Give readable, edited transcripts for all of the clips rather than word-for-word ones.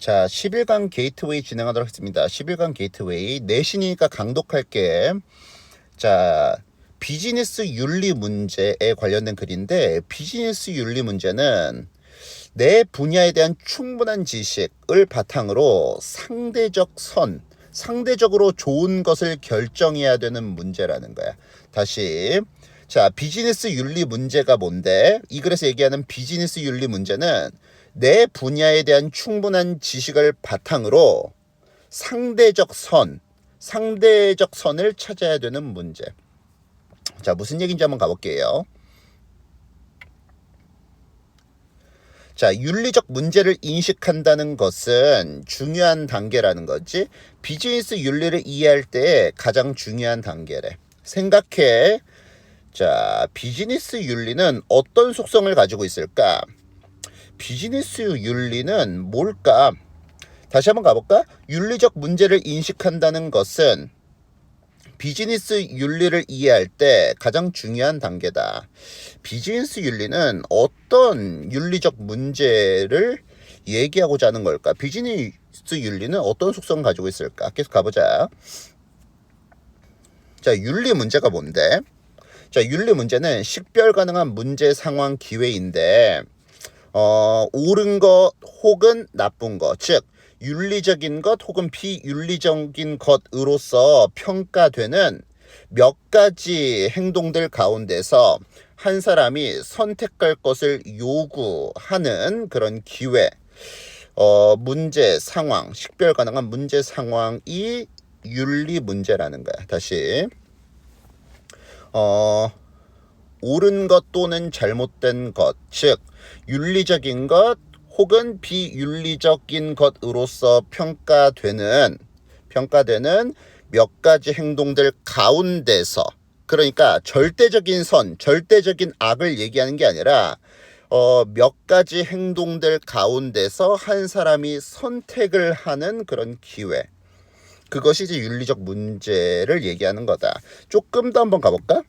자, 10일간 게이트웨이 진행하도록 하겠습니다. 10일간 게이트웨이 내신이니까 강독할게. 자, 비즈니스 윤리 문제에 관련된 글인데, 비즈니스 윤리 문제는 내 분야에 대한 충분한 지식을 바탕으로 상대적으로 좋은 것을 결정해야 되는 문제라는 거야. 다시. 자, 비즈니스 윤리 문제가 뭔데? 이 글에서 얘기하는 비즈니스 윤리 문제는 내 분야에 대한 충분한 지식을 바탕으로 상대적 선을 찾아야 되는 문제. 자, 무슨 얘기인지 한번 가볼게요. 자, 윤리적 문제를 인식한다는 것은 중요한 단계라는 거지. 비즈니스 윤리를 이해할 때 가장 중요한 단계래. 생각해. 자, 비즈니스 윤리는 어떤 속성을 가지고 있을까? 비즈니스 윤리는 뭘까? 다시 한번 가볼까? 윤리적 문제를 인식한다는 것은 비즈니스 윤리를 이해할 때 가장 중요한 단계다. 비즈니스 윤리는 어떤 윤리적 문제를 얘기하고자 하는 걸까? 비즈니스 윤리는 어떤 속성을 가지고 있을까? 계속 가보자. 자, 윤리 문제가 뭔데? 자, 윤리 문제는 식별 가능한 문제 상황 기회인데 옳은 것 혹은 나쁜 것, 즉 윤리적인 것 혹은 비윤리적인 것으로서 평가되는 몇 가지 행동들 가운데서 한 사람이 선택할 것을 요구하는 그런 기회, 문제 상황, 식별 가능한 문제 상황이 윤리 문제라는 거야. 다시. 옳은 것 또는 잘못된 것, 즉 윤리적인 것 혹은 비윤리적인 것으로서 평가되는 몇 가지 행동들 가운데서, 그러니까 절대적인 절대적인 악을 얘기하는 게 아니라 몇 가지 행동들 가운데서 한 사람이 선택을 하는 그런 기회, 그것이 이제 윤리적 문제를 얘기하는 거다. 조금 더 한번 가볼까?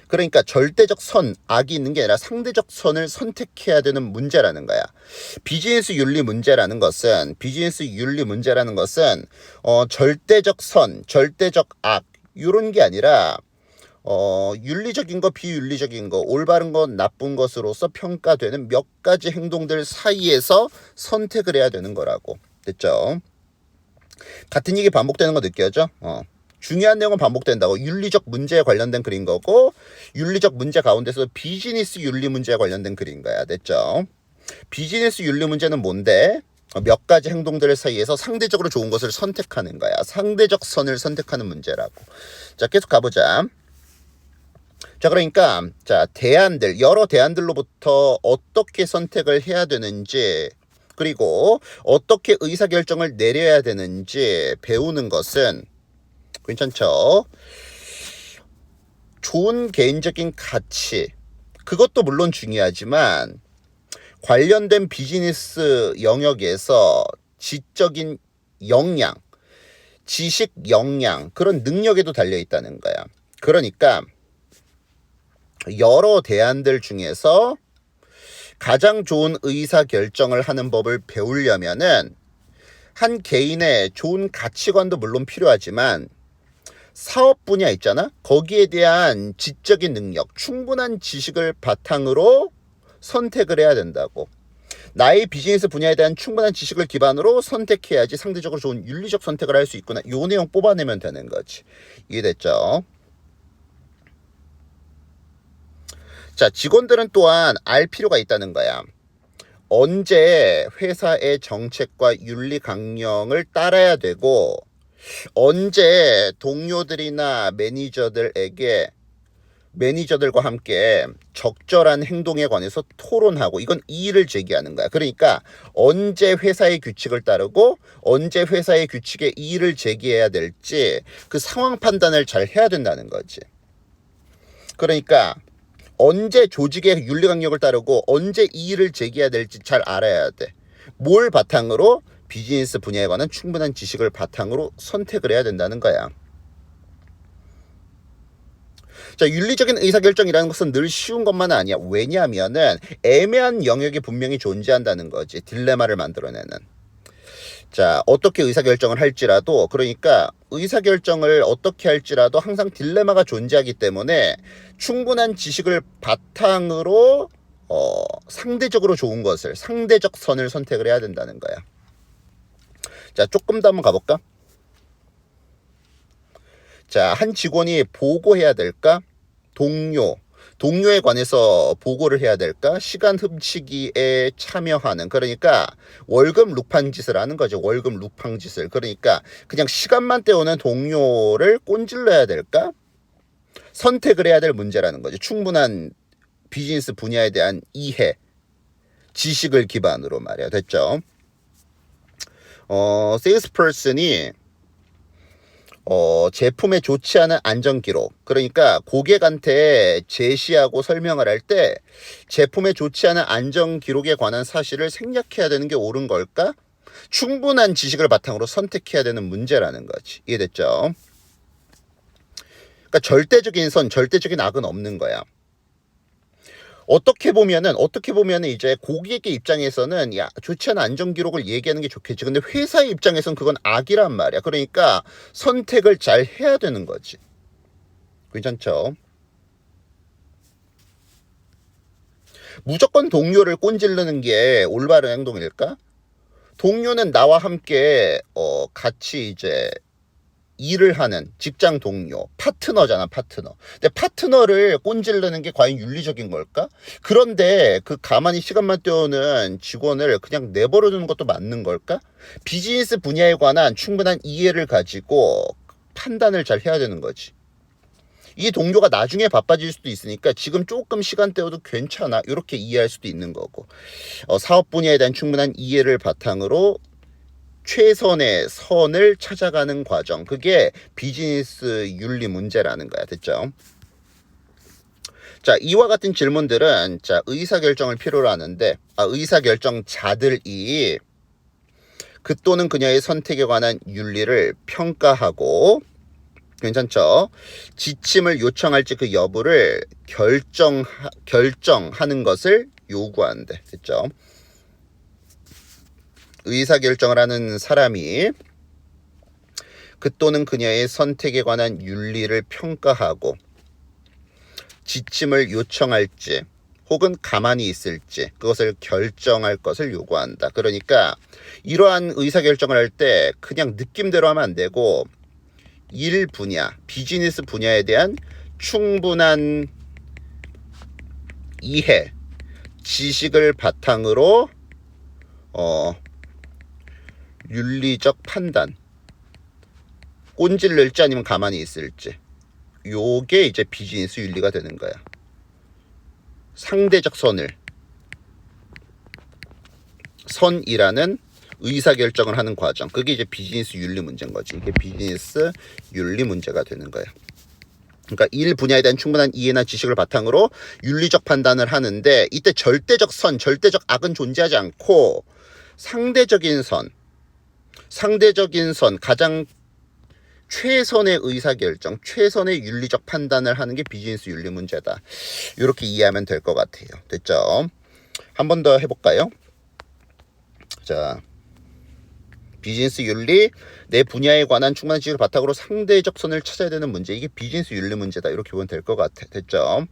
그러니까 절대적 악이 있는 게 아니라 상대적 선을 선택해야 되는 문제라는 거야. 비즈니스 윤리 문제라는 것은 절대적 절대적 악 이런 게 아니라 윤리적인 거, 비윤리적인 거, 올바른 것, 나쁜 것으로서 평가되는 몇 가지 행동들 사이에서 선택을 해야 되는 거라고. 됐죠? 같은 얘기 반복되는 거 느껴져? 중요한 내용은 반복된다고. 윤리적 문제에 관련된 글인 거고, 윤리적 문제 가운데서 비즈니스 윤리 문제에 관련된 글인 거야. 됐죠? 비즈니스 윤리 문제는 뭔데? 몇 가지 행동들 사이에서 상대적으로 좋은 것을 선택하는 거야. 상대적 선을 선택하는 문제라고. 자, 계속 가보자. 자, 그러니까 자, 여러 대안들로부터 어떻게 선택을 해야 되는지, 그리고 어떻게 의사결정을 내려야 되는지 배우는 것은 괜찮죠? 좋은 개인적인 가치, 그것도 물론 중요하지만 관련된 비즈니스 영역에서 지적인 역량, 지식 역량, 그런 능력에도 달려 있다는 거야. 그러니까 여러 대안들 중에서 가장 좋은 의사결정을 하는 법을 배우려면은 한 개인의 좋은 가치관도 물론 필요하지만 사업 분야 있잖아? 거기에 대한 지적인 능력, 충분한 지식을 바탕으로 선택을 해야 된다고. 나의 비즈니스 분야에 대한 충분한 지식을 기반으로 선택해야지 상대적으로 좋은 윤리적 선택을 할 수 있구나. 요 내용 뽑아내면 되는 거지. 이해됐죠? 자, 직원들은 또한 알 필요가 있다는 거야. 언제 회사의 정책과 윤리 강령을 따라야 되고, 언제 동료들이나 매니저들과 함께 적절한 행동에 관해서 토론하고, 이건 이의를 제기하는 거야. 그러니까 언제 회사의 규칙을 따르고 언제 회사의 규칙에 이의를 제기해야 될지 그 상황 판단을 잘 해야 된다는 거지. 그러니까 언제 조직의 윤리 강령을 따르고 언제 이의를 제기해야 될지 잘 알아야 돼. 뭘 바탕으로? 비즈니스 분야에 관한 충분한 지식을 바탕으로 선택을 해야 된다는 거야. 자, 윤리적인 의사결정이라는 것은 늘 쉬운 것만은 아니야. 왜냐하면은 애매한 영역이 분명히 존재한다는 거지. 딜레마를 만들어내는. 자, 어떻게 의사결정을 할지라도, 그러니까 의사결정을 어떻게 할지라도 항상 딜레마가 존재하기 때문에 충분한 지식을 바탕으로 상대적으로 좋은 것을, 상대적 선을 선택을 해야 된다는 거야. 자, 조금 더 한번 가볼까? 자, 한 직원이 보고해야 될까? 동료에 관해서 보고를 해야 될까? 시간 훔치기에 참여하는, 그러니까 월급 루팡 짓을 하는 거죠. 월급 루팡 짓을. 그러니까 그냥 시간만 때우는 동료를 꼰질러야 될까? 선택을 해야 될 문제라는 거죠. 충분한 비즈니스 분야에 대한 이해, 지식을 기반으로 말이야. 됐죠? 세일스퍼슨이 제품에 좋지 않은 안전 기록, 그러니까 고객한테 제시하고 설명을 할 때 제품에 좋지 않은 안전 기록에 관한 사실을 생략해야 되는 게 옳은 걸까? 충분한 지식을 바탕으로 선택해야 되는 문제라는 거지. 이해됐죠? 그러니까 절대적인 선, 절대적인 악은 없는 거야. 어떻게 보면은 이제 고객의 입장에서는 야, 좋지 않은 안전 기록을 얘기하는 게 좋겠지. 근데 회사의 입장에서는 그건 악이란 말이야. 그러니까 선택을 잘 해야 되는 거지. 괜찮죠? 무조건 동료를 꼰질르는 게 올바른 행동일까? 동료는 나와 함께 같이 이제 일을 하는 직장 동료, 파트너잖아, 파트너. 근데 파트너를 꼰질르는 게 과연 윤리적인 걸까? 그런데 그 가만히 시간만 때우는 직원을 그냥 내버려 두는 것도 맞는 걸까? 비즈니스 분야에 관한 충분한 이해를 가지고 판단을 잘 해야 되는 거지. 이 동료가 나중에 바빠질 수도 있으니까 지금 조금 시간 때워도 괜찮아, 이렇게 이해할 수도 있는 거고, 사업 분야에 대한 충분한 이해를 바탕으로 최선의 선을 찾아가는 과정, 그게 비즈니스 윤리 문제라는 거야. 됐죠? 자, 이와 같은 질문들은 자, 의사결정을 필요로 하는데 의사결정자들이 그 또는 그녀의 선택에 관한 윤리를 평가하고, 괜찮죠? 지침을 요청할지 그 여부를 결정하는 것을 요구한대. 됐죠? 의사결정을 하는 사람이 그 또는 그녀의 선택에 관한 윤리를 평가하고 지침을 요청할지 혹은 가만히 있을지 그것을 결정할 것을 요구한다. 그러니까 이러한 의사결정을 할 때 그냥 느낌대로 하면 안 되고 일 분야, 비즈니스 분야에 대한 충분한 이해, 지식을 바탕으로 윤리적 판단, 꼰질릴지 아니면 가만히 있을지, 요게 이제 비즈니스 윤리가 되는 거야. 상대적 선이라는 의사결정을 하는 과정, 그게 이제 비즈니스 윤리 문제인 거지. 이게 비즈니스 윤리 문제가 되는 거야. 그러니까 일 분야에 대한 충분한 이해나 지식을 바탕으로 윤리적 판단을 하는데, 이때 절대적 선, 절대적 악은 존재하지 않고 상대적인 선, 가장 최선의 의사결정, 최선의 윤리적 판단을 하는 게 비즈니스 윤리 문제다. 이렇게 이해하면 될 것 같아요. 됐죠? 한 번 더 해볼까요? 자, 비즈니스 윤리, 내 분야에 관한 충분한 지식을 바탕으로 상대적 선을 찾아야 되는 문제, 이게 비즈니스 윤리 문제다. 이렇게 보면 될 것 같아. 됐죠?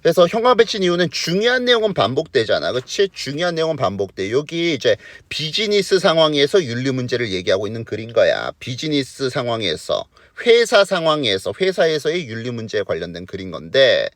그래서 형합에 친 이유는 중요한 내용은 반복되잖아. 그치? 중요한 내용은 반복돼. 여기 이제 비즈니스 상황에서 윤리 문제를 얘기하고 있는 글인 거야. 비즈니스 상황에서, 회사 상황에서, 회사에서의 윤리 문제에 관련된 글인 건데,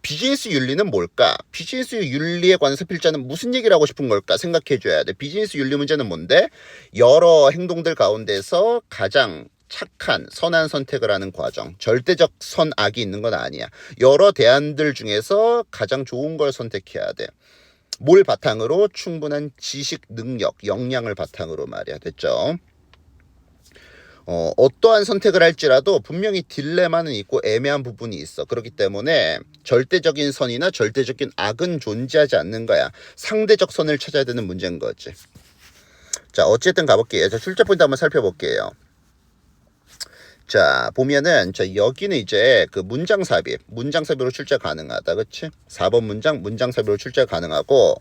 비즈니스 윤리는 뭘까? 비즈니스 윤리에 관해서 필자는 무슨 얘기를 하고 싶은 걸까? 생각해 줘야 돼. 비즈니스 윤리 문제는 뭔데? 여러 행동들 가운데서 가장 착한 선한 선택을 하는 과정, 절대적 선악이 있는 건 아니야. 여러 대안들 중에서 가장 좋은 걸 선택해야 돼. 뭘 바탕으로? 충분한 지식, 능력, 역량을 바탕으로 말이야. 됐죠? 어떠한 선택을 할지라도 분명히 딜레마는 있고 애매한 부분이 있어. 그렇기 때문에 절대적인 선이나 절대적인 악은 존재하지 않는 거야. 상대적 선을 찾아야 되는 문제인 거지. 자, 어쨌든 가볼게요. 자, 출제 포인트 한번 살펴볼게요. 자, 보면은 자, 여기는 이제 그 문장 삽입으로 출제 가능하다. 그치? 4번 문장 삽입으로 출제 가능하고,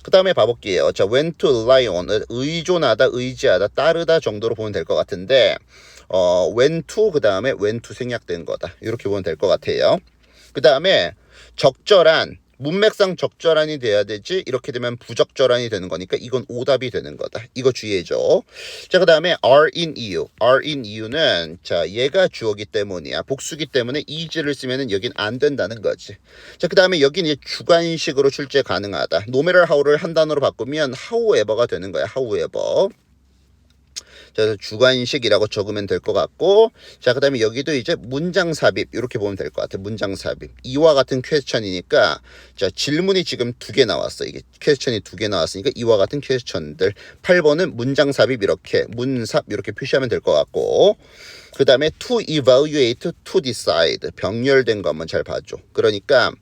그 다음에 봐볼게요. 자, when to rely on, 의존하다, 의지하다, 따르다 정도로 보면 될 것 같은데 when to 그 다음에 when to 생략된 거다. 이렇게 보면 될 것 같아요. 그 다음에 적절한, 문맥상 적절한이 돼야 되지 이렇게 되면 부적절한이 되는 거니까 이건 오답이 되는 거다. 이거 주의해줘. 자, 그 다음에 are in EU. are in EU는 자, 얘가 주어기 때문이야. 복수기 때문에 is를 쓰면은 여긴 안 된다는 거지. 자, 그 다음에 여기는 이제 주관식으로 출제 가능하다. no matter how를 한 단어로 바꾸면 however가 되는 거야. however. 자, 그래서 주관식이라고 적으면 될 것 같고, 자, 그 다음에 여기도 이제 문장 삽입 이렇게 보면 될 것 같아. 문장 삽입. 이와 같은 퀘스천이니까, 자, 질문이 지금 2개 나왔어. 이게 퀘스천이 2개 나왔으니까 이와 같은 퀘스천들. 8번은 문장 삽입 이렇게, 문삽 이렇게 표시하면 될 것 같고, 그 다음에 to evaluate, to decide. 병렬된 거 한번 잘 봐줘. 그러니까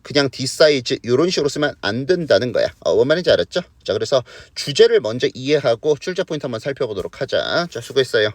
그냥 decide 이런 식으로 쓰면 안 된다는 거야. 뭔 말인지 알았죠? 자, 그래서 주제를 먼저 이해하고 출제 포인트 한번 살펴보도록 하자. 자, 수고했어요.